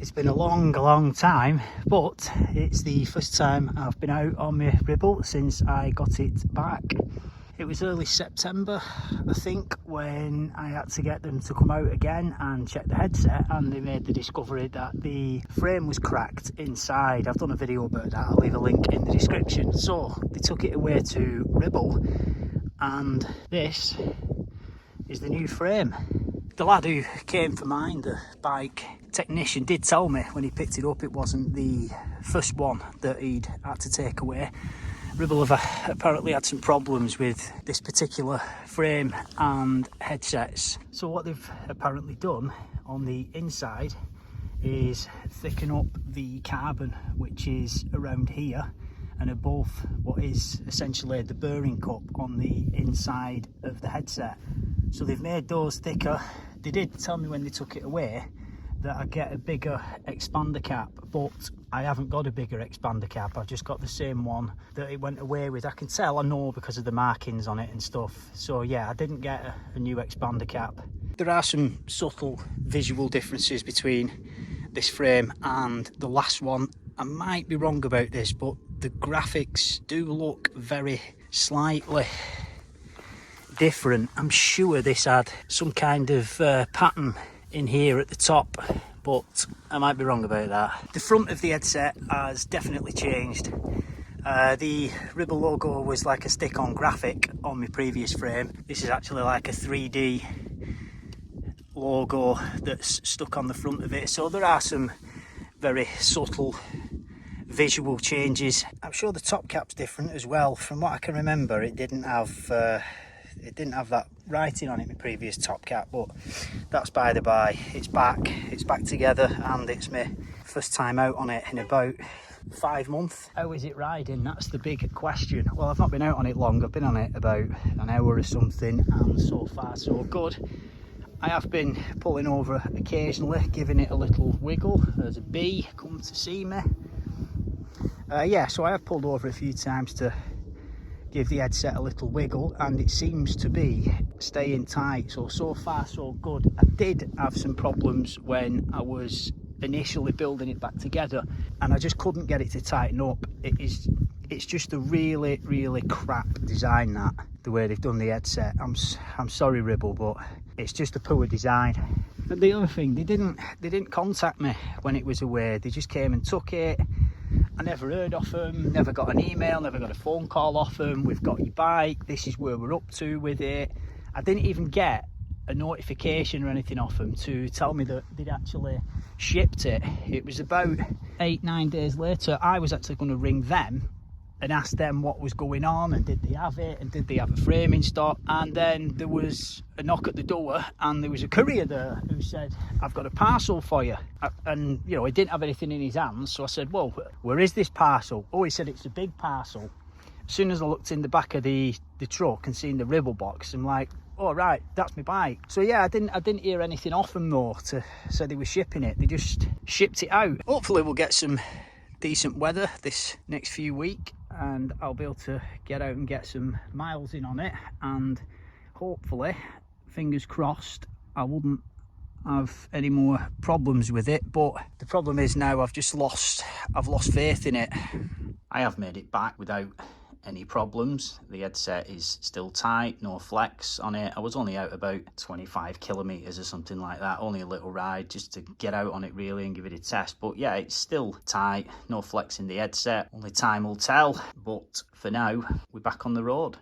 It's been a long time, but it's the first time I've been out on my Ribble since I got it back. It was early September, I think, when I had to get them to come out again and check the headset, and they made the discovery that the frame was cracked inside. I've done a video about that, I'll leave a link in the description. So they took it away to Ribble, and this is the new frame. The lad who came for mine, the bike technician, did tell me when he picked it up it wasn't the first one that he'd had to take away. Ribble have apparently had some problems with this particular frame and headsets. So what they've apparently done on the inside is thicken up the carbon, which is around here and above what is essentially the bearing cup on the inside of the headset. So they've made those thicker. They did tell me when they took it away that I get a bigger expander cap, but I haven't got a bigger expander cap. I've just got the same one that it went away with. I can tell, I know, because of the markings on it and stuff. So yeah, I didn't get a new expander cap. There are some subtle visual differences between this frame and the last one. I might be wrong about this, but the graphics do look very slightly different. I'm sure this had some kind of pattern in here at the top, but I might be wrong about that. The front of the headset has definitely changed. The Ribble logo was like a stick-on graphic on my previous frame. This is actually like a 3D logo that's stuck on the front of it, so there are some very subtle visual changes. I'm sure the top cap's different as well. From what I can remember, it didn't have that writing on it, my previous top cap, but that's by the by. It's back together, and it's my first time out on it in about 5 months. How is it riding? That's the big question. Well, I've not been out on it long. I've been on it about an hour or something, and so far so good. I have been pulling over occasionally, giving it a little wiggle. There's a bee come to see me. Yeah, so I have pulled over a few times to give the headset a little wiggle, and it seems to be staying tight. So far so good. I did have some problems when I was initially building it back together, and I just couldn't get it to tighten up. It's just a really crap design, that the way they've done the headset. I'm sorry, Ribble, but it's just a poor design. But the other thing, they didn't contact me when it was away. They just came and took it. I never heard of them, never got an email, never got a phone call off them. We've got your bike, this is where we're up to with it. I didn't even get a notification or anything off them to tell me that they'd actually shipped it. It was about 8-9 days later. I was actually going to ring them and ask them what was going on, and did they have it, and did they have a frame in stock. And then there was a knock at the door, and there was a courier there who said, "I've got a parcel for you." And you know, he didn't have anything in his hands, so I said, "Well, where is this parcel?" Oh, he said it's a big parcel. As soon as I looked in the back of the truck and seen the Ribble box, I'm like, oh right, that's my bike. So yeah, I didn't hear anything off them though to say they were shipping it. They just shipped it out. Hopefully we'll get some decent weather this next few weeks, and I'll be able to get out and get some miles in on it, and hopefully, fingers crossed, I wouldn't have any more problems with it. But the problem is now I've lost faith in it. I have made it back without any problems. The headset is still tight, no flex on it. I was only out about 25 kilometers or something like that, only a little ride just to get out on it really and give it a test. But yeah, it's still tight, no flex in the headset. Only time will tell, but for now we're back on the road.